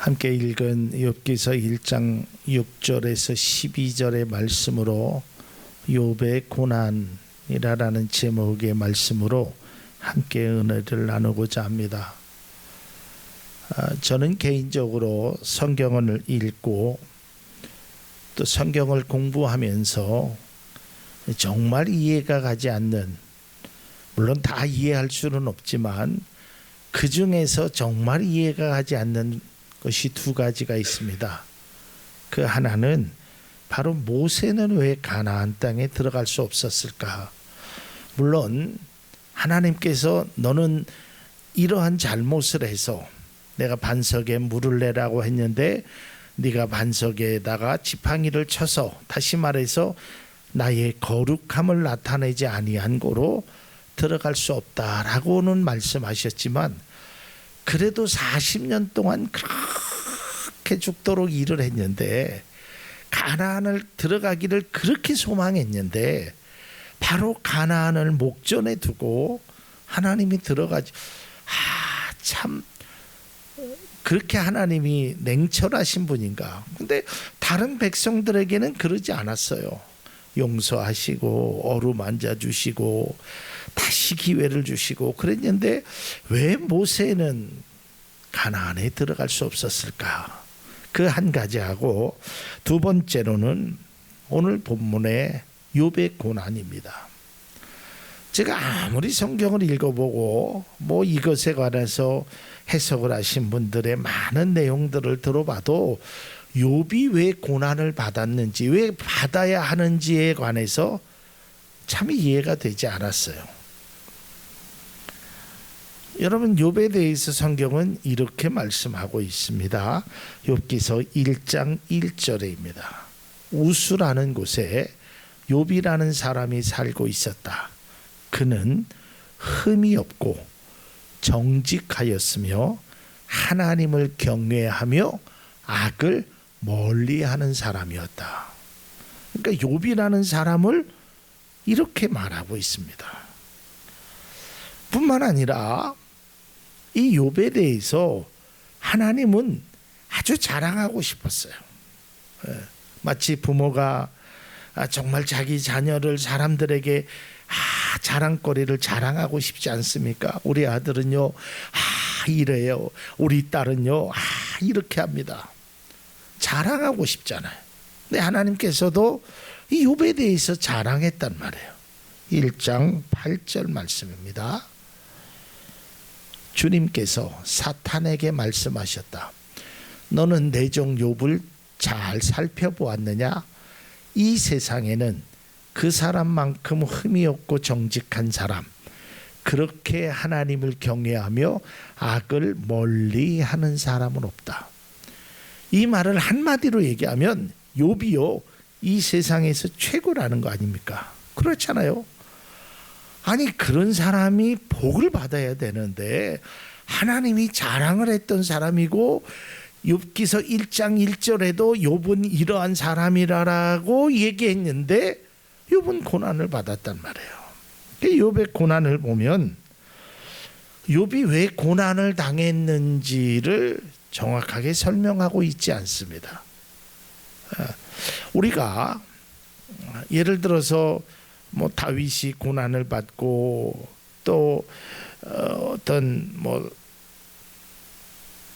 함께 읽은 욥기서 1장 6절에서 12절의 말씀으로 욥의 고난이라는 제목의 말씀으로 함께 은혜를 나누고자 합니다. 저는 개인적으로 성경을 읽고 또 성경을 공부하면서 정말 이해가 가지 않는, 물론 다 이해할 수는 없지만 그 중에서 정말 이해가 가지 않는 것이 두 가지가 있습니다. 그 하나는 바로 모세는 왜 가나안 땅에 들어갈 수 없었을까? 물론 하나님께서 너는 이러한 잘못을 해서 내가 반석에 물을 내라고 했는데 네가 반석에다가 지팡이를 쳐서, 다시 말해서 나의 거룩함을 나타내지 아니한 고로 들어갈 수 없다라고는 말씀하셨지만, 그래도 40년 동안 그렇게 죽도록 일을 했는데, 가나안을 들어가기를 그렇게 소망했는데 바로 가나안을 목전에 두고 하나님이 들어가지, 참 그렇게 하나님이 냉철하신 분인가. 근데 다른 백성들에게는 그러지 않았어요. 용서하시고 어루만져 주시고 다시 기회를 주시고 그랬는데 왜 모세는 가나안에 들어갈 수 없었을까? 그 한 가지하고, 두 번째로는 오늘 본문의 욥의 고난입니다. 제가 아무리 성경을 읽어보고 이것에 관해서 해석을 하신 분들의 많은 내용들을 들어봐도 욥이 왜 고난을 받았는지, 왜 받아야 하는지에 관해서 참 이해가 되지 않았어요. 여러분, 욥에 대해서 성경은 이렇게 말씀하고 있습니다. 욥기서 1장 1절에입니다. 우수라는 곳에 욥이라는 사람이 살고 있었다. 그는 흠이 없고 정직하였으며 하나님을 경외하며 악을 멀리하는 사람이었다. 그러니까 욥이라는 사람을 이렇게 말하고 있습니다. 뿐만 아니라 이 욥에 대해서 하나님은 아주 자랑하고 싶었어요. 마치 부모가 정말 자기 자녀를 사람들에게 자랑거리를 자랑하고 싶지 않습니까? 우리 아들은요 이래요, 우리 딸은요 이렇게 합니다. 자랑하고 싶잖아요. 근데 하나님께서도 이 욥에 대해서 자랑했단 말이에요. 1장 8절 말씀입니다. 주님께서 사탄에게 말씀하셨다. 너는 내 종 욥을 잘 살펴보았느냐? 이 세상에는 그 사람만큼 흠이 없고 정직한 사람, 그렇게 하나님을 경외하며 악을 멀리하는 사람은 없다. 이 말을 한마디로 얘기하면 욥이요 이 세상에서 최고라는 거 아닙니까? 그렇잖아요. 아니, 그런 사람이 복을 받아야 되는데 하나님이 자랑을 했던 사람이고, 욥기서 1장 1절에도 욥은 이러한 사람이라고 얘기했는데 욥은 고난을 받았단 말이에요. 욥의 고난을 보면 욥이 왜 고난을 당했는지를 정확하게 설명하고 있지 않습니다. 우리가 예를 들어서 다윗이 고난을 받고 또 어떤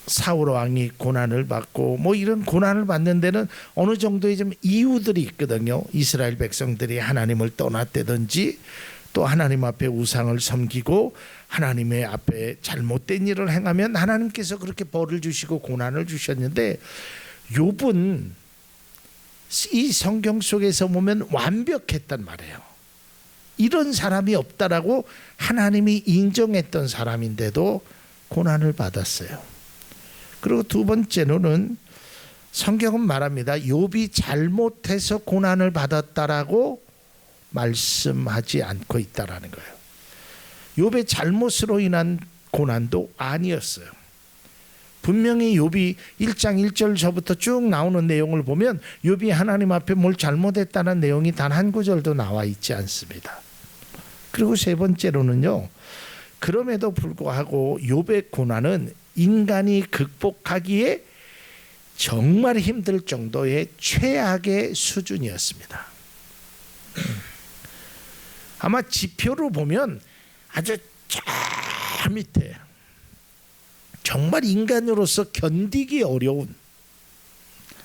사울 왕이 고난을 받고 이런 고난을 받는 데는 어느 정도의 좀 이유들이 있거든요. 이스라엘 백성들이 하나님을 떠났다든지 또 하나님 앞에 우상을 섬기고 하나님의 앞에 잘못된 일을 행하면 하나님께서 그렇게 벌을 주시고 고난을 주셨는데, 욥은 이 성경 속에서 보면 완벽했단 말이에요. 이런 사람이 없다라고 하나님이 인정했던 사람인데도 고난을 받았어요. 그리고 두 번째로는 성경은 말합니다. 욥이 잘못해서 고난을 받았다라고 말씀하지 않고 있다라는 거예요. 욥의 잘못으로 인한 고난도 아니었어요. 분명히 욥이 1장 1절서부터 쭉 나오는 내용을 보면 욥이 하나님 앞에 뭘 잘못했다는 내용이 단 한 구절도 나와 있지 않습니다. 그리고 세 번째로는요, 그럼에도 불구하고 욥의 고난은 인간이 극복하기에 정말 힘들 정도의 최악의 수준이었습니다. 아마 지표로 보면 아주 저 밑에 정말 인간으로서 견디기 어려운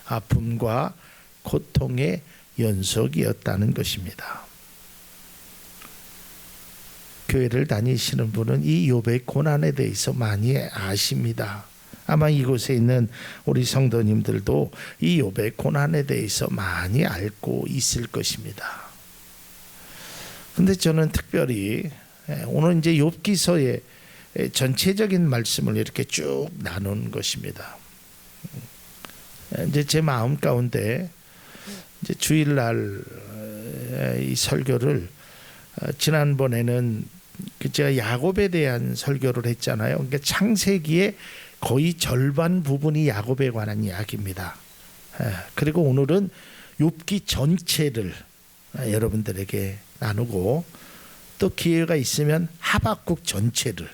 아픔과 고통의 연속이었다는 것입니다. 교회를 다니시는 분은 이 욥의 고난에 대해서 많이 아십니다. 아마 이곳에 있는 우리 성도님들도 이 욥의 고난에 대해서 많이 알고 있을 것입니다. 근데 저는 특별히 오늘 이제 욥기서의 전체적인 말씀을 이렇게 쭉 나눈 것입니다. 이제 제 마음 가운데 이제 주일날 이 설교를 지난번에는 제가 야곱에 대한 설교를 했잖아요. 그러니까 창세기의 거의 절반 부분이 야곱에 관한 이야기입니다. 그리고 오늘은 욥기 전체를 여러분들에게 나누고 또 기회가 있으면 하박국 전체를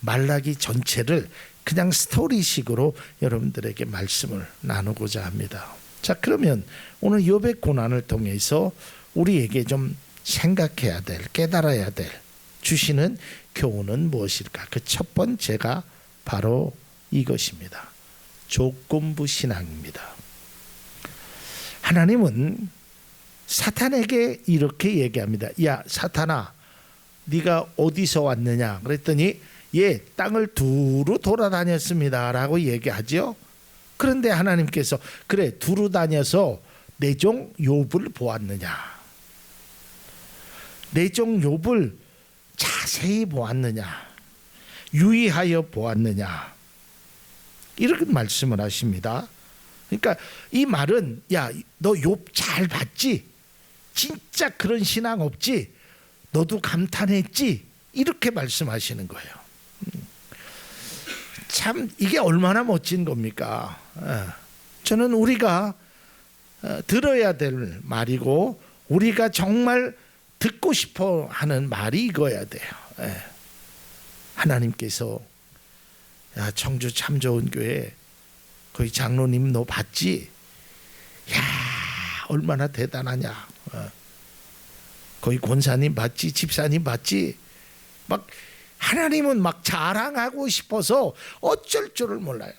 말라기 전체를 그냥 스토리식으로 여러분들에게 말씀을 나누고자 합니다. 자, 그러면 오늘 욥의 고난을 통해서 우리에게 좀 생각해야 될, 깨달아야 될 주시는 교훈은 무엇일까? 그 첫 번째가 바로 이것입니다. 조건부 신앙입니다. 하나님은 사탄에게 이렇게 얘기합니다. 야, 사탄아, 네가 어디서 왔느냐? 그랬더니 예, 땅을 두루 돌아다녔습니다 라고 얘기하죠. 그런데 하나님께서 그래, 두루 다녀서 내 종 욥을 보았느냐? 내 종 욥을 자세히 보았느냐? 유의하여 보았느냐? 이렇게 말씀을 하십니다. 그러니까 이 말은 야, 너 욥 잘 봤지? 진짜 그런 신앙 없지? 너도 감탄했지? 이렇게 말씀하시는 거예요. 참 이게 얼마나 멋진 겁니까? 저는 우리가 들어야 될 말이고 우리가 정말 듣고 싶어 하는 말이 이거야 돼요. 하나님께서 야, 청주 참 좋은 교회 거기 장로님 너 봤지? 야, 얼마나 대단하냐. 거기 권사님 봤지? 집사님 봤지? 막 하나님은 막 자랑하고 싶어서 어쩔 줄을 몰라요.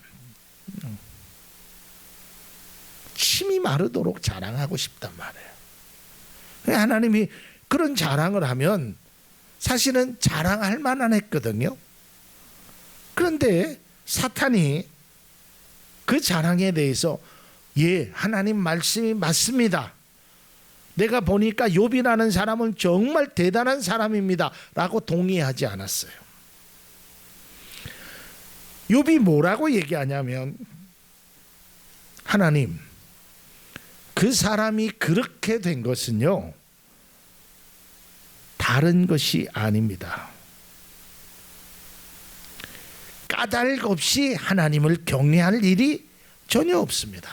침이 마르도록 자랑하고 싶단 말이에요. 하나님이 그런 자랑을 하면 사실은 자랑할 만한 했거든요. 그런데 사탄이 그 자랑에 대해서 예, 하나님 말씀이 맞습니다. 내가 보니까 욥이라는 사람은 정말 대단한 사람입니다 라고 동의하지 않았어요. 욥이 뭐라고 얘기하냐면 하나님, 그 사람이 그렇게 된 것은요 다른 것이 아닙니다. 까닭 없이 하나님을 경외할 일이 전혀 없습니다.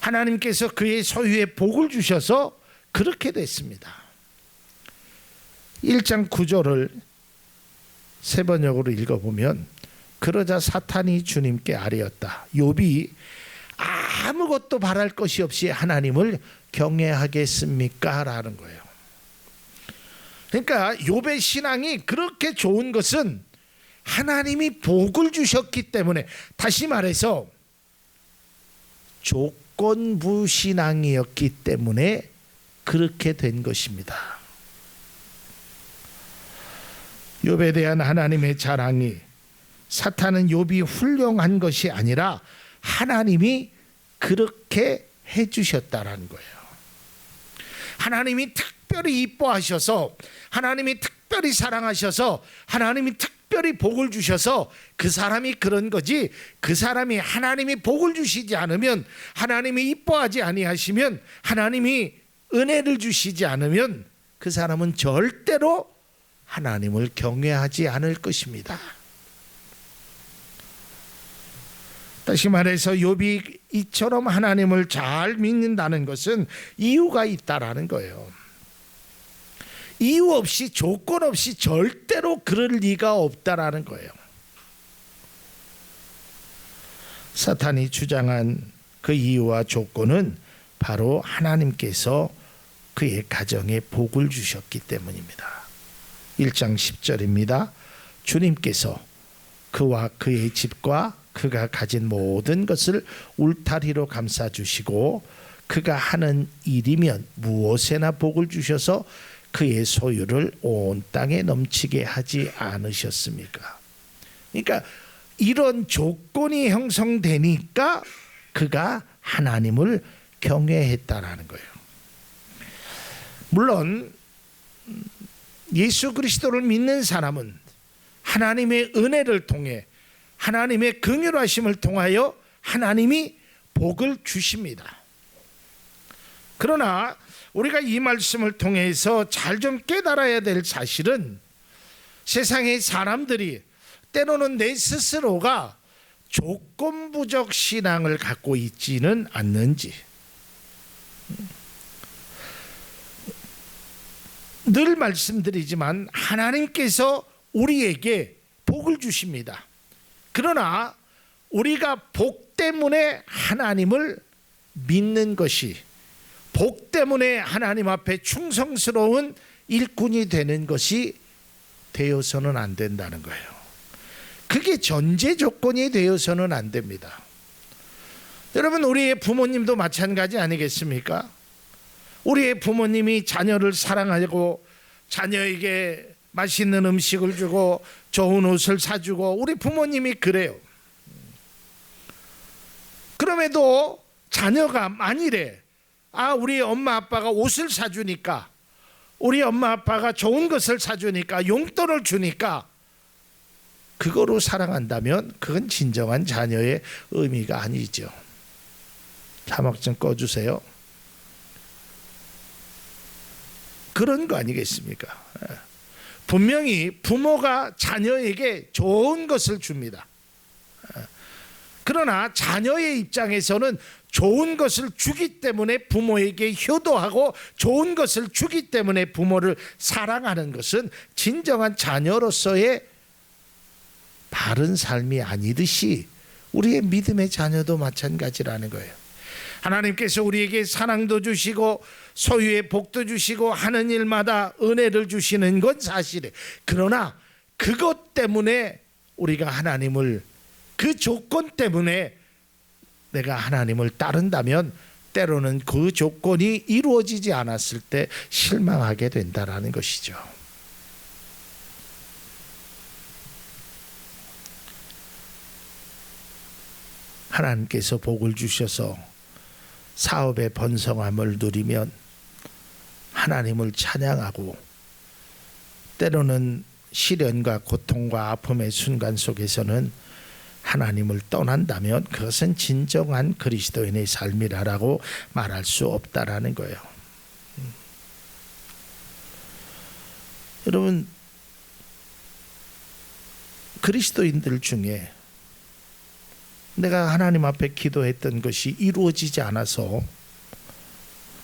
하나님께서 그의 소유에 복을 주셔서 그렇게 됐습니다. 1장 9절을 세 번역으로 읽어보면 그러자 사탄이 주님께 아뢰었다. 욥이 아무것도 바랄 것이 없이 하나님을 경외하겠습니까? 라는 거예요. 그러니까 욥의 신앙이 그렇게 좋은 것은 하나님이 복을 주셨기 때문에, 다시 말해서 조건부 신앙이었기 때문에 그렇게 된 것입니다. 욥에 대한 하나님의 자랑이 사탄은 욥이 훌륭한 것이 아니라 하나님이 그렇게 해주셨다라는 거예요. 하나님이 특별히 이뻐하셔서, 하나님이 특별히 사랑하셔서, 하나님이 특별히 복을 주셔서 그 사람이 그런 거지, 그 사람이 하나님이 복을 주시지 않으면, 하나님이 이뻐하지 아니하시면, 하나님이 은혜를 주시지 않으면 그 사람은 절대로 하나님을 경외하지 않을 것입니다. 다시 말해서 욥이 이처럼 하나님을 잘 믿는다는 것은 이유가 있다라는 거예요. 이유 없이, 조건 없이 절대로 그럴 리가 없다라는 거예요. 사탄이 주장한 그 이유와 조건은 바로 하나님께서 그의 가정에 복을 주셨기 때문입니다. 1장 10절입니다. 주님께서 그와 그의 집과 그가 가진 모든 것을 울타리로 감싸주시고 그가 하는 일이면 무엇에나 복을 주셔서 그의 소유를 온 땅에 넘치게 하지 않으셨습니까? 그러니까 이런 조건이 형성되니까 그가 하나님을 경외했다라는 거예요. 물론 예수 그리스도를 믿는 사람은 하나님의 은혜를 통해 하나님의 긍휼하심을 통하여 하나님이 복을 주십니다. 그러나 우리가 이 말씀을 통해서 잘 좀 깨달아야 될 사실은 세상의 사람들이 때로는 내 스스로가 조건부적 신앙을 갖고 있지는 않는지, 늘 말씀드리지만 하나님께서 우리에게 복을 주십니다. 그러나 우리가 복 때문에 하나님을 믿는 것이, 복 때문에 하나님 앞에 충성스러운 일꾼이 되는 것이 되어서는 안 된다는 거예요. 그게 전제 조건이 되어서는 안 됩니다. 여러분, 우리의 부모님도 마찬가지 아니겠습니까? 우리의 부모님이 자녀를 사랑하고 자녀에게 맛있는 음식을 주고 좋은 옷을 사주고, 우리 부모님이 그래요. 그럼에도 자녀가 만일에 우리 엄마 아빠가 옷을 사주니까, 우리 엄마 아빠가 좋은 것을 사주니까, 용돈을 주니까 그거로 사랑한다면 그건 진정한 자녀의 의미가 아니죠. 자막 좀 꺼주세요. 그런 거 아니겠습니까? 분명히 부모가 자녀에게 좋은 것을 줍니다. 그러나 자녀의 입장에서는 좋은 것을 주기 때문에 부모에게 효도하고 좋은 것을 주기 때문에 부모를 사랑하는 것은 진정한 자녀로서의 바른 삶이 아니듯이 우리의 믿음의 자녀도 마찬가지라는 거예요. 하나님께서 우리에게 사랑도 주시고 소유의 복도 주시고 하는 일마다 은혜를 주시는 건 사실이에요. 그러나 그것 때문에 우리가 하나님을, 그 조건 때문에 내가 하나님을 따른다면 때로는 그 조건이 이루어지지 않았을 때 실망하게 된다라는 것이죠. 하나님께서 복을 주셔서 사업의 번성함을 누리면 하나님을 찬양하고, 때로는 시련과 고통과 아픔의 순간 속에서는 하나님을 떠난다면 그것은 진정한 그리스도인의 삶이라고 말할 수 없다라는 거예요. 여러분, 그리스도인들 중에 내가 하나님 앞에 기도했던 것이 이루어지지 않아서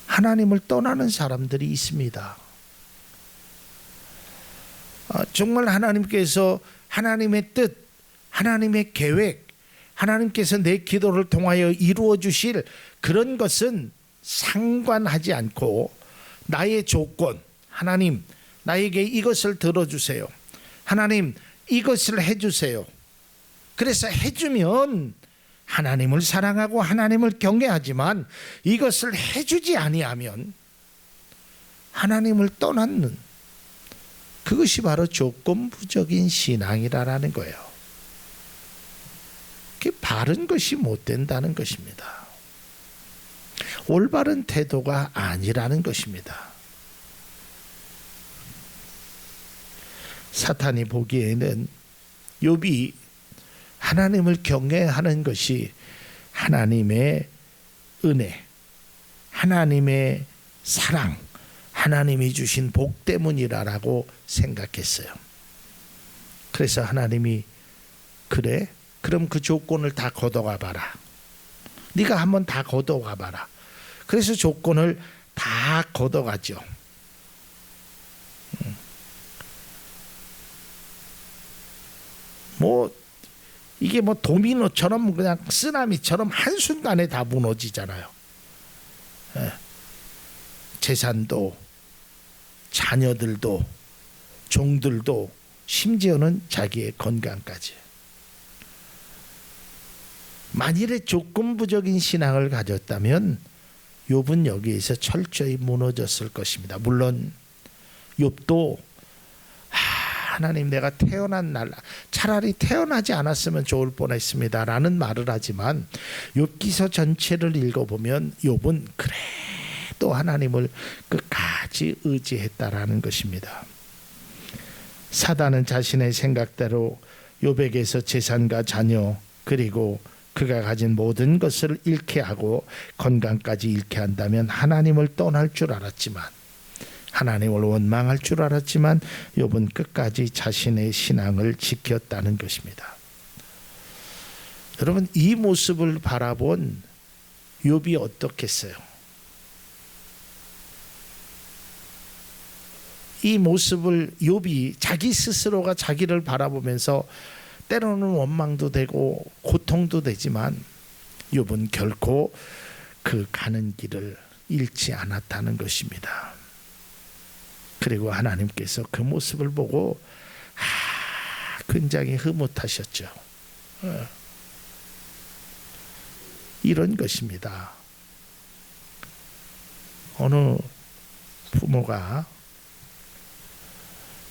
하나님을 떠나는 사람들이 있습니다. 정말 하나님께서 하나님의 뜻, 하나님의 계획, 하나님께서 내 기도를 통하여 이루어 주실 그런 것은 상관하지 않고 나의 조건, 하나님 나에게 이것을 들어주세요, 하나님 이것을 해주세요. 그래서 해주면 하나님을 사랑하고 하나님을 경외하지만 이것을 해주지 아니하면 하나님을 떠나는, 그것이 바로 조건부적인 신앙이라는 거예요. 그게 바른 것이 못 된다는 것입니다. 올바른 태도가 아니라는 것입니다. 사탄이 보기에는 욥이 하나님을 경외하는 것이 하나님의 은혜, 하나님의 사랑, 하나님이 주신 복 때문이라고 생각했어요. 그래서 하나님이 그래? 그럼 그 조건을 다 걷어가 봐라. 네가 한번 다 걷어가 봐라. 그래서 조건을 다 걷어가죠. 이게 뭐 도미노처럼 그냥 쓰나미처럼 한순간에 다 무너지잖아요. 예. 재산도 자녀들도 종들도 심지어는 자기의 건강까지. 만일에 조건부적인 신앙을 가졌다면 욥은 여기에서 철저히 무너졌을 것입니다. 물론 욥도 하나님 내가 태어난 날 차라리 태어나지 않았으면 좋을 뻔했습니다라는 말을 하지만 욥기서 전체를 읽어보면 욥은 그래도 하나님을 끝까지 의지했다라는 것입니다. 사단은 자신의 생각대로 욥에게서 재산과 자녀 그리고 그가 가진 모든 것을 잃게 하고 건강까지 잃게 한다면 하나님을 떠날 줄 알았지만 하나님을 원망할 줄 알았지만 욥은 끝까지 자신의 신앙을 지켰다는 것입니다. 여러분 이 모습을 바라본 욥이 어떻겠어요? 이 모습을 욥이 자기 스스로가 자기를 바라보면서 때로는 원망도 되고 고통도 되지만 욥은 결코 그 가는 길을 잃지 않았다는 것입니다. 그리고 하나님께서 그 모습을 보고 굉장히 흐뭇하셨죠. 이런 것입니다. 어느 부모가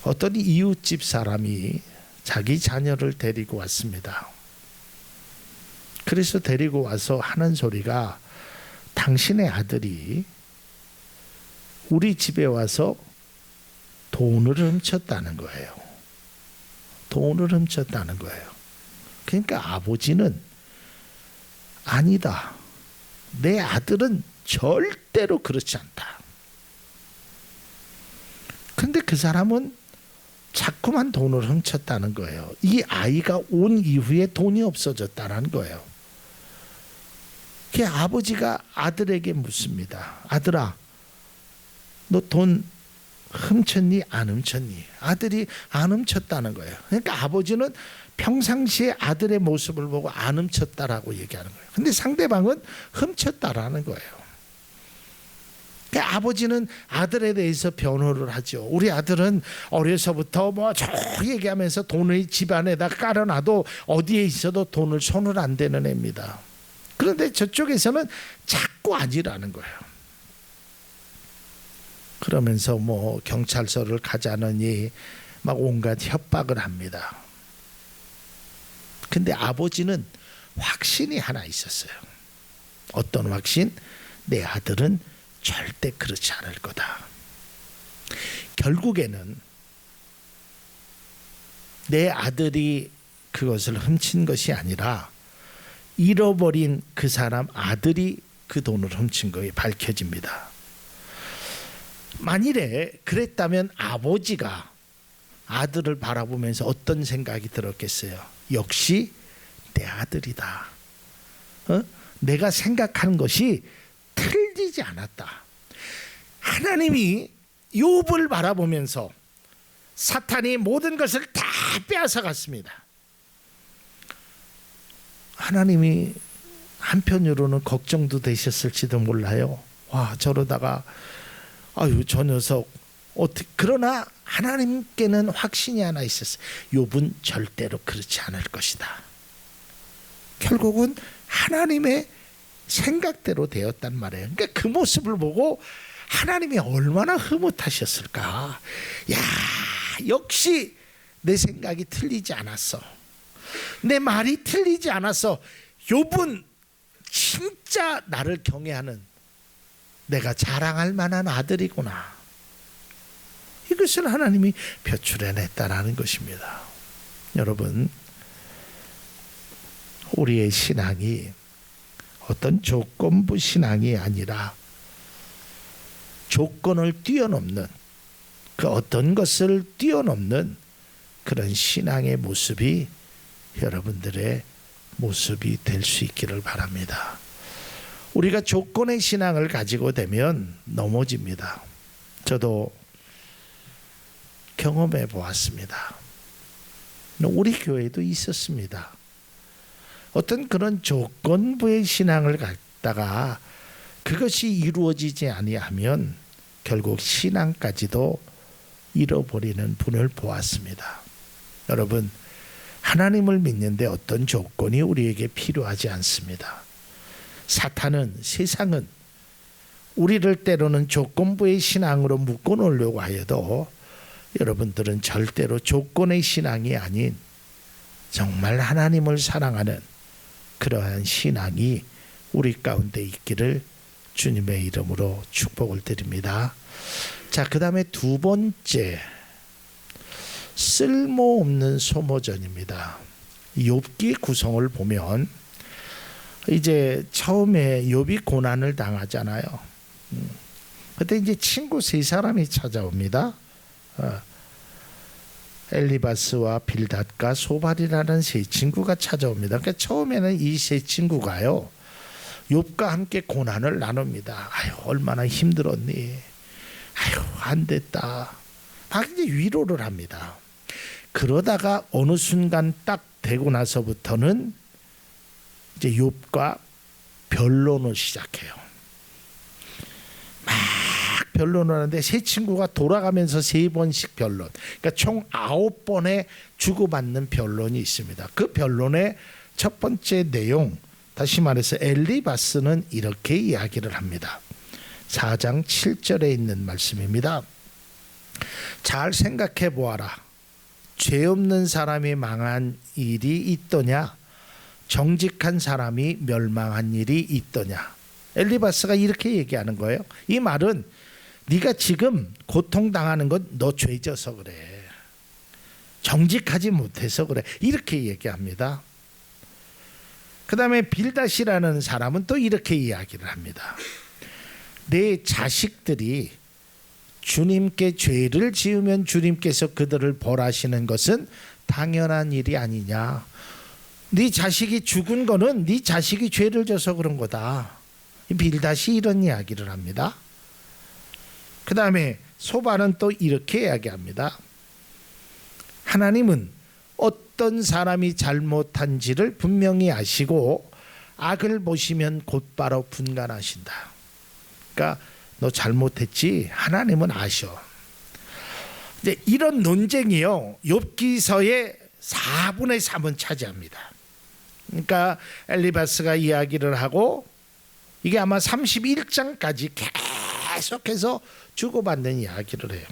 어떤 이웃집 사람이 자기 자녀를 데리고 왔습니다. 그래서 데리고 와서 하는 소리가 당신의 아들이 우리 집에 와서 돈을 훔쳤다는 거예요. 돈을 훔쳤다는 거예요. 그러니까 아버지는 아니다. 내 아들은 절대로 그렇지 않다. 근데 그 사람은 자꾸만 돈을 훔쳤다는 거예요. 이 아이가 온 이후에 돈이 없어졌다는 거예요. 그 아버지가 아들에게 묻습니다. 아들아, 너 돈 훔쳤니? 안 훔쳤니? 아들이 안 훔쳤다는 거예요. 그러니까 아버지는 평상시에 아들의 모습을 보고 안 훔쳤다라고 얘기하는 거예요. 근데 상대방은 훔쳤다라는 거예요. 그러니까 아버지는 아들에 대해서 변호를 하죠. 우리 아들은 어려서부터 뭐 저 얘기하면서 돈을 집안에다 깔아놔도 어디에 있어도 돈을 손을 안 대는 애입니다. 그런데 저쪽에서는 자꾸 아니라는 거예요. 그러면서 뭐 경찰서를 가자느니 막 온갖 협박을 합니다. 근데 아버지는 확신이 하나 있었어요. 어떤 확신? 내 아들은 절대 그렇지 않을 거다. 결국에는 내 아들이 그것을 훔친 것이 아니라 잃어버린 그 사람 아들이 그 돈을 훔친 것이 밝혀집니다. 만일에 그랬다면 아버지가 아들을 바라보면서 어떤 생각이 들었겠어요? 역시 내 아들이다. 내가 생각하는 것이 틀리지 않았다. 하나님이 욥을 바라보면서 사탄이 모든 것을 다 빼앗아 갔습니다. 하나님이 한편으로는 걱정도 되셨을지도 몰라요. 와, 저러다가 아유 저 녀석 어떻게. 그러나 하나님께는 확신이 하나 있었어요. 욥은 절대로 그렇지 않을 것이다. 결국은 하나님의 생각대로 되었단 말이에요. 그러니까 그 모습을 보고 하나님이 얼마나 흐뭇하셨을까. 야, 역시 내 생각이 틀리지 않았어. 내 말이 틀리지 않았어. 욥은 진짜 나를 경외하는, 내가 자랑할 만한 아들이구나. 이것을 하나님이 표출해냈다라는 것입니다. 여러분, 우리의 신앙이 어떤 조건부 신앙이 아니라 조건을 뛰어넘는, 그 어떤 것을 뛰어넘는 그런 신앙의 모습이 여러분들의 모습이 될 수 있기를 바랍니다. 우리가 조건의 신앙을 가지고 되면 넘어집니다. 저도 경험해 보았습니다. 우리 교회도 있었습니다. 어떤 그런 조건부의 신앙을 갖다가 그것이 이루어지지 아니하면 결국 신앙까지도 잃어버리는 분을 보았습니다. 여러분, 하나님을 믿는데 어떤 조건이 우리에게 필요하지 않습니다. 사탄은, 세상은 우리를 때로는 조건부의 신앙으로 묶어놓으려고 하여도 여러분들은 절대로 조건의 신앙이 아닌 정말 하나님을 사랑하는 그러한 신앙이 우리 가운데 있기를 주님의 이름으로 축복을 드립니다. 자, 그 다음에 두 번째, 쓸모없는 소모전입니다. 욥기 구성을 보면 이제 처음에 욥이 고난을 당하잖아요. 그때 이제 친구 세 사람이 찾아옵니다. 엘리바스와 빌닷과 소발이라는 세 친구가 찾아옵니다. 그러니까 처음에는 이 세 친구가요, 욥과 함께 고난을 나눕니다. 아유, 얼마나 힘들었니? 아유, 안 됐다. 막 이제 위로를 합니다. 그러다가 어느 순간 딱 되고 나서부터는 이제 욥과 변론을 시작해요. 막 변론을 하는데 세 친구가 돌아가면서 3번씩 변론. 그러니까 총 9번의 주고받는 변론이 있습니다. 그 변론의 첫 번째 내용, 다시 말해서 엘리바스는 이렇게 이야기를 합니다. 4장 7절에 있는 말씀입니다. 잘 생각해 보아라. 죄 없는 사람이 망한 일이 있더냐? 정직한 사람이 멸망한 일이 있더냐? 엘리바스가 이렇게 얘기하는 거예요. 이 말은 네가 지금 고통당하는 건 너 죄져서 그래. 정직하지 못해서 그래. 이렇게 얘기합니다. 그 다음에 빌닷이라는 사람은 또 이렇게 이야기를 합니다. 내 자식들이 주님께 죄를 지으면 주님께서 그들을 벌하시는 것은 당연한 일이 아니냐. 네 자식이 죽은 거는 네 자식이 죄를 져서 그런 거다. 빌닷이 이런 이야기를 합니다. 그 다음에 소발은 또 이렇게 이야기합니다. 하나님은 어떤 사람이 잘못한지를 분명히 아시고 악을 보시면 곧바로 분간하신다. 그러니까 너 잘못했지? 하나님은 아셔. 이제 이런 논쟁이요, 욥기서의 4분의 3은 차지합니다. 그러니까 엘리바스가 이야기를 하고 이게 아마 31장까지 계속해서 주고받는 이야기를 해요.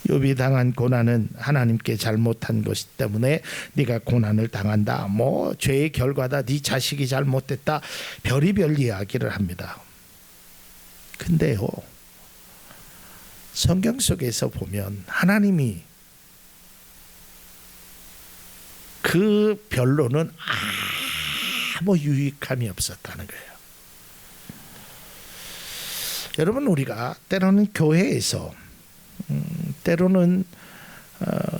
욥이 당한 고난은 하나님께 잘못한 것이 때문에 네가 고난을 당한다. 뭐 죄의 결과다. 네 자식이 잘못됐다. 별의별 이야기를 합니다. 근데요, 성경 속에서 보면 하나님이 그 변론은 아무 유익함이 없었다는 거예요. 여러분, 우리가 때로는 교회에서 때로는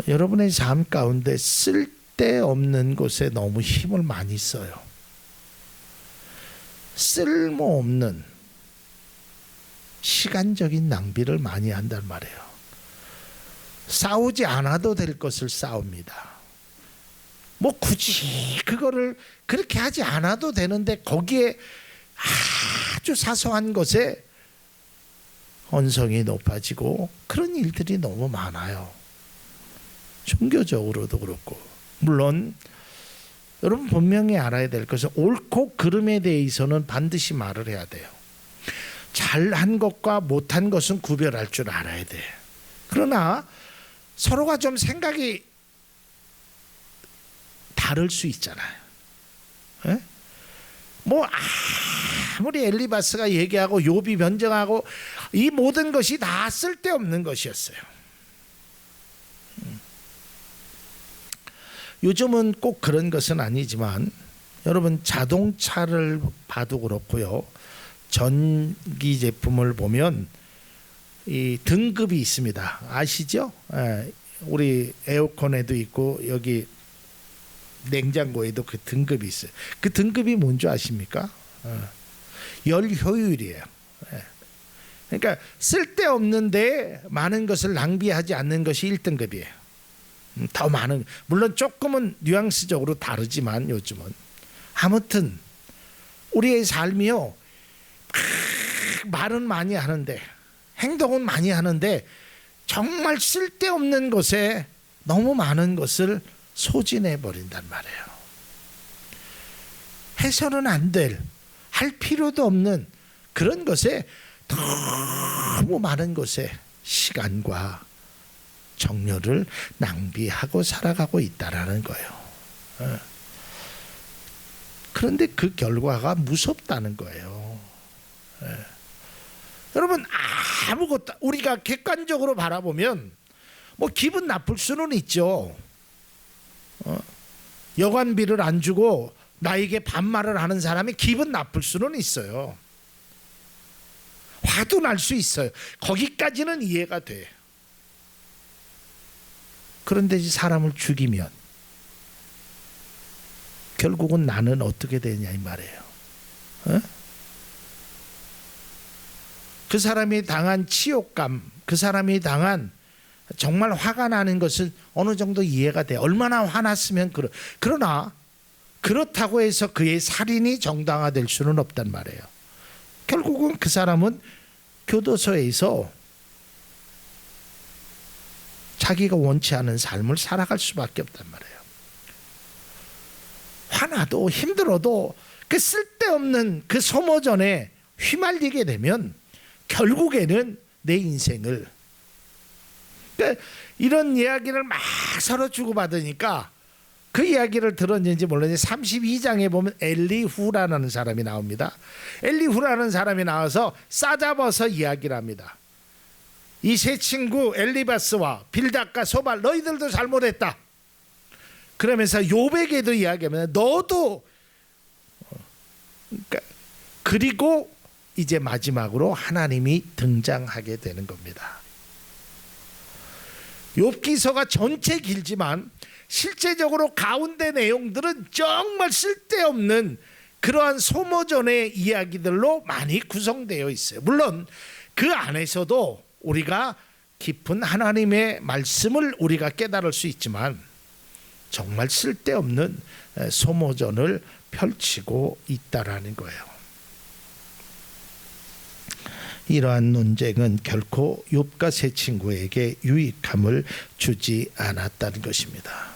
여러분의 삶 가운데 쓸데없는 곳에 너무 힘을 많이 써요. 쓸모없는 시간적인 낭비를 많이 한단 말이에요. 싸우지 않아도 될 것을 싸웁니다. 뭐 굳이 그거를 그렇게 하지 않아도 되는데 거기에 아주 사소한 것에 언성이 높아지고 그런 일들이 너무 많아요. 종교적으로도 그렇고. 물론 여러분 분명히 알아야 될 것은 옳고 그름에 대해서는 반드시 말을 해야 돼요. 잘한 것과 못한 것은 구별할 줄 알아야 돼. 그러나 서로가 좀 생각이 다를 수 있잖아요. 에? 뭐 아무리 엘리바스가 얘기하고 욥이 변정하고 이 모든 것이 다 쓸데없는 것이었어요. 요즘은 꼭 그런 것은 아니지만 여러분 자동차를 봐도 그렇고요. 전기 제품을 보면 이 등급이 있습니다. 아시죠? 우리 에어컨에도 있고 여기 냉장고에도 그 등급이 있어요. 그 등급이 뭔지 아십니까? 열 효율이에요. 그러니까 쓸데없는데 많은 것을 낭비하지 않는 것이 1등급이에요. 더 많은, 물론 조금은 뉘앙스적으로 다르지만 요즘은 아무튼 우리의 삶이요, 말은 많이 하는데 행동은 많이 하는데 정말 쓸데없는 것에 너무 많은 것을 소진해 버린단 말이에요. 해서는 안 될, 할 필요도 없는 그런 것에 너무 많은 것에 시간과 정열을 낭비하고 살아가고 있다라는 거예요. 그런데 그 결과가 무섭다는 거예요. 여러분, 아무것도 우리가 객관적으로 바라보면 뭐 기분 나쁠 수는 있죠. 여관비를 안 주고 나에게 반말을 하는 사람이 기분 나쁠 수는 있어요. 화도 날 수 있어요. 거기까지는 이해가 돼. 그런데 사람을 죽이면 결국은 나는 어떻게 되냐 이 말이에요. 그 사람이 당한 치욕감, 그 사람이 당한 정말 화가 나는 것은 어느 정도 이해가 돼. 얼마나 화났으면 그러나 그렇다고 해서 그의 살인이 정당화될 수는 없단 말이에요. 결국은 그 사람은 교도소에서 자기가 원치 않은 삶을 살아갈 수밖에 없단 말이에요. 화나도 힘들어도 그 쓸데없는 그 소모전에 휘말리게 되면 결국에는 내 인생을, 그러니까 이런 이야기를 막 서로 주고받으니까 그 이야기를 들었는지 몰랐는데 32장에 보면 엘리후라는 사람이 나옵니다. 엘리후라는 사람이 나와서 싸잡아서 이야기를 합니다. 이 세 친구 엘리바스와 빌닷과 소발, 너희들도 잘못했다. 그러면서 욥에게도 이야기합니다. 너도. 그리고 이제 마지막으로 하나님이 등장하게 되는 겁니다. 욥기서가 전체 길지만 실제적으로 가운데 내용들은 정말 쓸데없는 그러한 소모전의 이야기들로 많이 구성되어 있어요. 물론 그 안에서도 우리가 깊은 하나님의 말씀을 우리가 깨달을 수 있지만 정말 쓸데없는 소모전을 펼치고 있다라는 거예요. 이러한 논쟁은 결코 욥과 세 친구에게 유익함을 주지 않았다는 것입니다.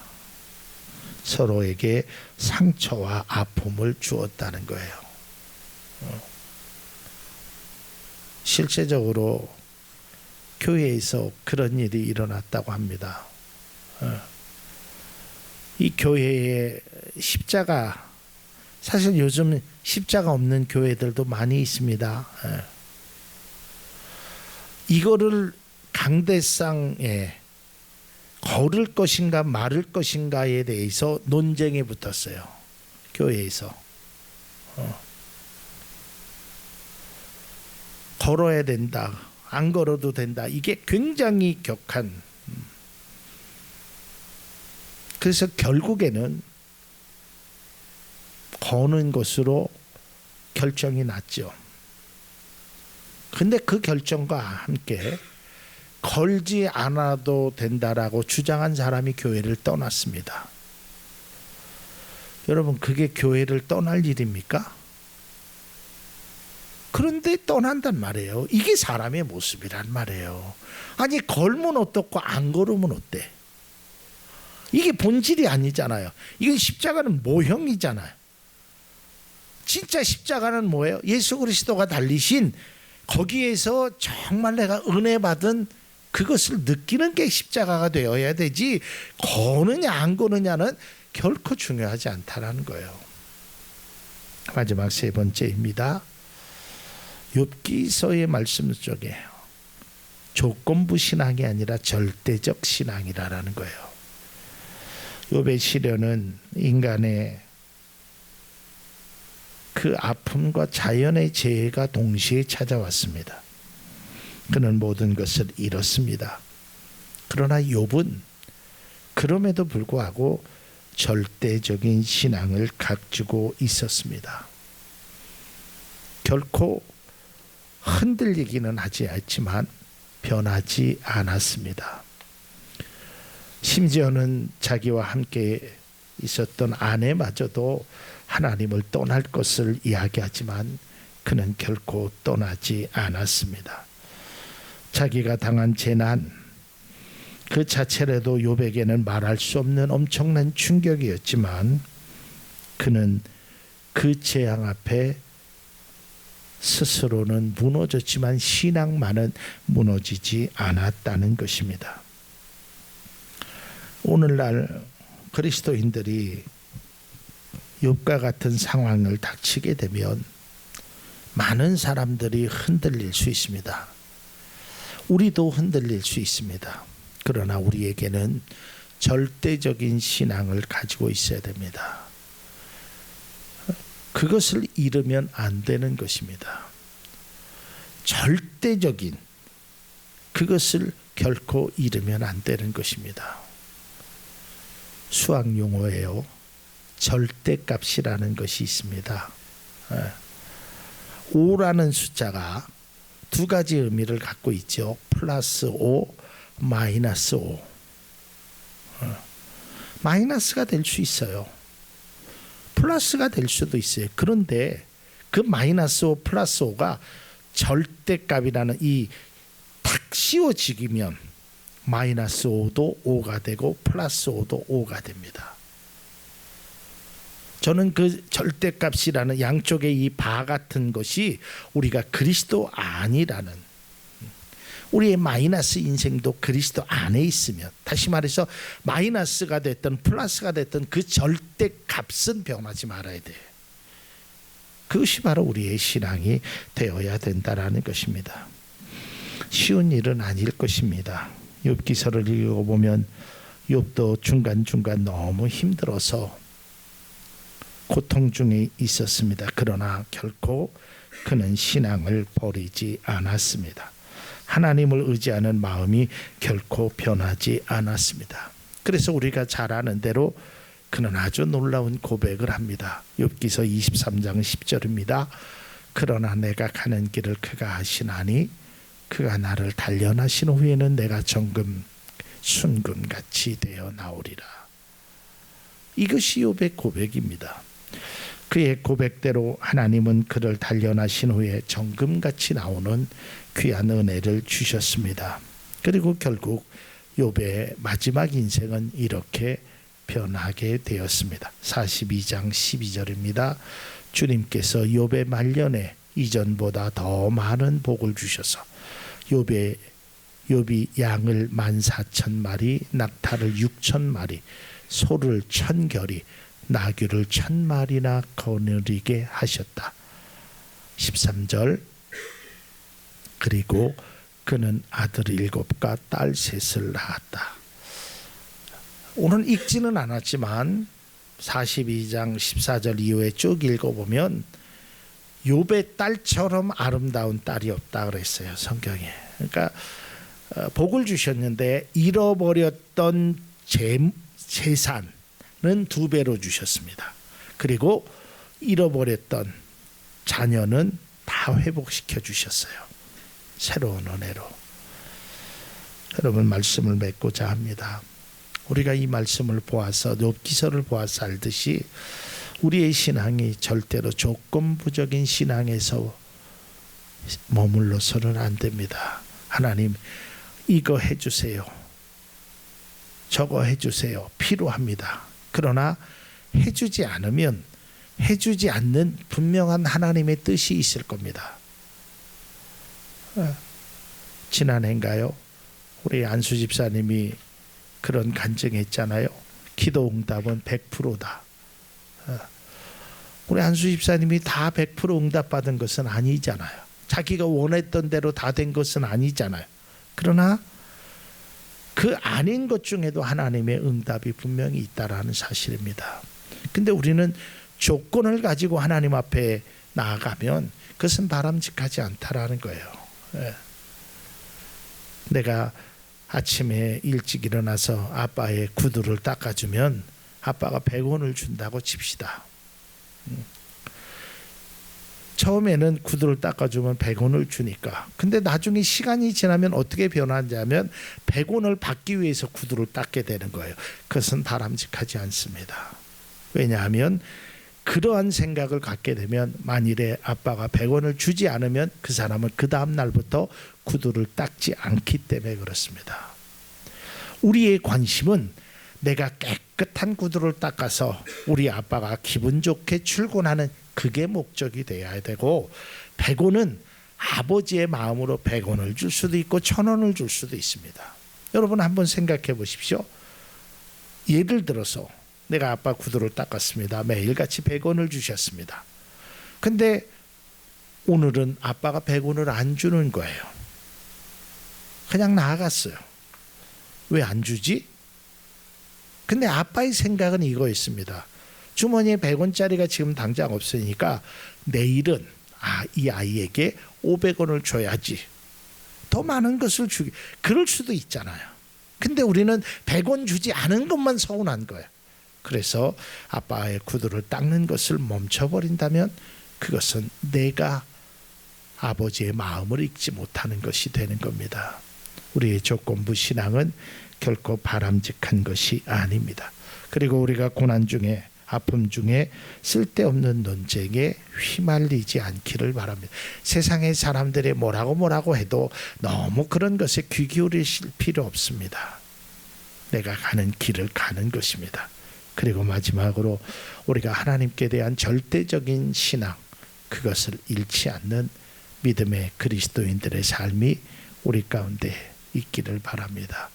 서로에게 상처와 아픔을 주었다는 거예요. 실제적으로 교회에서 그런 일이 일어났다고 합니다. 이 교회에 십자가, 사실 요즘 십자가 없는 교회들도 많이 있습니다. 이거를 강대상에 걸을 것인가 말을 것인가에 대해서 논쟁에 붙었어요. 교회에서. 걸어야 된다, 안 걸어도 된다. 이게 굉장히 격한. 그래서 결국에는 거는 것으로 결정이 났죠. 근데 그 결정과 함께 걸지 않아도 된다라고 주장한 사람이 교회를 떠났습니다. 여러분, 그게 교회를 떠날 일입니까? 그런데 떠난단 말이에요. 이게 사람의 모습이란 말이에요. 아니, 걸면 어떻고 안 걸으면 어때? 이게 본질이 아니잖아요. 이건 십자가는 모형이잖아요. 진짜 십자가는 뭐예요? 예수 그리스도가 달리신 거기에서 정말 내가 은혜 받은 그것을 느끼는 게 십자가가 되어야 되지, 거느냐 안 거느냐는 결코 중요하지 않다라는 거예요. 마지막 세 번째입니다. 욥기서의 말씀 속에 조건부 신앙이 아니라 절대적 신앙이라는 거예요. 욥의 시련은 인간의 그 아픔과 자연의 재해가 동시에 찾아왔습니다. 그는 모든 것을 잃었습니다. 그러나 욥은 그럼에도 불구하고 절대적인 신앙을 갖추고 있었습니다. 결코 흔들리기는 하지 않지만 변하지 않았습니다. 심지어는 자기와 함께 있었던 아내마저도 하나님을 떠날 것을 이야기하지만 그는 결코 떠나지 않았습니다. 자기가 당한 재난 그 자체라도 욥에게는 말할 수 없는 엄청난 충격이었지만 그는 그 재앙 앞에 스스로는 무너졌지만 신앙만은 무너지지 않았다는 것입니다. 오늘날 그리스도인들이 욥과 같은 상황을 닥치게 되면 많은 사람들이 흔들릴 수 있습니다. 우리도 흔들릴 수 있습니다. 그러나 우리에게는 절대적인 신앙을 가지고 있어야 됩니다. 그것을 잃으면 안 되는 것입니다. 절대적인 그것을 결코 잃으면 안 되는 것입니다. 수학 용어예요. 절대값이라는 것이 있습니다. 5라는 숫자가 두 가지 의미를 갖고 있죠. 플러스 5, 마이너스 5. 마이너스가 될 수 있어요. 플러스가 될 수도 있어요. 그런데 그 마이너스 5, 플러스 5가 절대값이라는 이 탁 씌워지면 마이너스 5도 5가 되고 플러스 5도 5가 됩니다. 저는 그 절대값이라는 양쪽의 이 바 같은 것이 우리가 그리스도 안이라는, 우리의 마이너스 인생도 그리스도 안에 있으면, 다시 말해서 마이너스가 됐든 플러스가 됐든 그 절대값은 변하지 말아야 돼. 그것이 바로 우리의 신앙이 되어야 된다라는 것입니다. 쉬운 일은 아닐 것입니다. 욥기서를 읽어보면 욥도 중간중간 너무 힘들어서 고통 중에 있었습니다. 그러나 결코 그는 신앙을 버리지 않았습니다. 하나님을 의지하는 마음이 결코 변하지 않았습니다. 그래서 우리가 잘 아는 대로 그는 아주 놀라운 고백을 합니다. 욥기서 23장 10절입니다. 그러나 내가 가는 길을 그가 아시나니 그가 나를 단련하신 후에는 내가 정금 순금같이 되어 나오리라. 이것이 욥의 고백입니다. 그의 고백대로 하나님은 그를 단련하신 후에 정금같이 나오는 귀한 은혜를 주셨습니다. 그리고 결국 욥의 마지막 인생은 이렇게 변하게 되었습니다. 42장 12절입니다. 주님께서 욥의 말년에 이전보다 더 많은 복을 주셔서 욥이 양을 14,000마리, 낙타를 6,000마리, 소를 1,000결이, 나귀를 1,000마리나 거느리게 하셨다. 13절 그리고 그는 아들 7과 딸 3을 낳았다. 오늘 읽지는 않았지만 42장 14절 이후에 쭉 읽어보면 욥의 딸처럼 아름다운 딸이 없다 그랬어요, 성경에. 그러니까 복을 주셨는데 잃어버렸던 재산은 2배로 주셨습니다. 그리고 잃어버렸던 자녀는 다 회복시켜 주셨어요. 새로운 은혜로. 여러분, 말씀을 맺고자 합니다. 우리가 이 말씀을 보아서, 욥기서를 보아서 알듯이 우리의 신앙이 절대로 조건부적인 신앙에서 머물러서는 안 됩니다. 하나님, 이거 해주세요, 저거 해주세요, 필요합니다. 그러나 해주지 않으면 해주지 않는 분명한 하나님의 뜻이 있을 겁니다. 지난해인가요? 우리 안수 집사님이 그런 간증했잖아요. 기도 응답은 100%다. 우리 안수 집사님이 다 100% 응답받은 것은 아니잖아요. 자기가 원했던 대로 다 된 것은 아니잖아요. 그러나 그 아닌 것 중에도 하나님의 응답이 분명히 있다라는 사실입니다. 근데 우리는 조건을 가지고 하나님 앞에 나아가면 그것은 바람직하지 않다라는 거예요. 내가 아침에 일찍 일어나서 아빠의 구두를 닦아주면 아빠가 100원을 준다고 칩시다. 처음에는 구두를 닦아주면 100원을 주니까, 근데 나중에 시간이 지나면 어떻게 변하냐면 100원을 받기 위해서 구두를 닦게 되는 거예요. 그것은 바람직하지 않습니다. 왜냐하면 그러한 생각을 갖게 되면 만일에 아빠가 100원을 주지 않으면 그 사람은 그 다음 날부터 구두를 닦지 않기 때문에 그렇습니다. 우리의 관심은 내가 깨끗한 구두를 닦아서 우리 아빠가 기분 좋게 출근하는 그게 목적이 돼야 되고, 100원은 아버지의 마음으로 100원을 줄 수도 있고 1000원을 줄 수도 있습니다. 여러분 한번 생각해 보십시오. 예를 들어서 내가 아빠 구두를 닦았습니다. 매일같이 100원을 주셨습니다. 근데 오늘은 아빠가 100원을 안 주는 거예요. 그냥 나아갔어요. 왜 안 주지? 근데 아빠의 생각은 이거였습니다. 주머니에 100원짜리가 지금 당장 없으니까 내일은 이 아이에게 500원을 줘야지. 더 많은 것을 주기. 그럴 수도 있잖아요. 근데 우리는 100원 주지 않은 것만 서운한 거예요. 그래서 아빠의 구두를 닦는 것을 멈춰버린다면 그것은 내가 아버지의 마음을 읽지 못하는 것이 되는 겁니다. 우리의 조건부 신앙은 결코 바람직한 것이 아닙니다. 그리고 우리가 고난 중에, 아픔 중에 쓸데없는 논쟁에 휘말리지 않기를 바랍니다. 세상의 사람들이 뭐라고 해도 너무 그런 것에 귀 기울이실 필요 없습니다. 내가 가는 길을 가는 것입니다. 그리고 마지막으로 우리가 하나님께 대한 절대적인 신앙, 그것을 잃지 않는 믿음의 그리스도인들의 삶이 우리 가운데 있기를 바랍니다.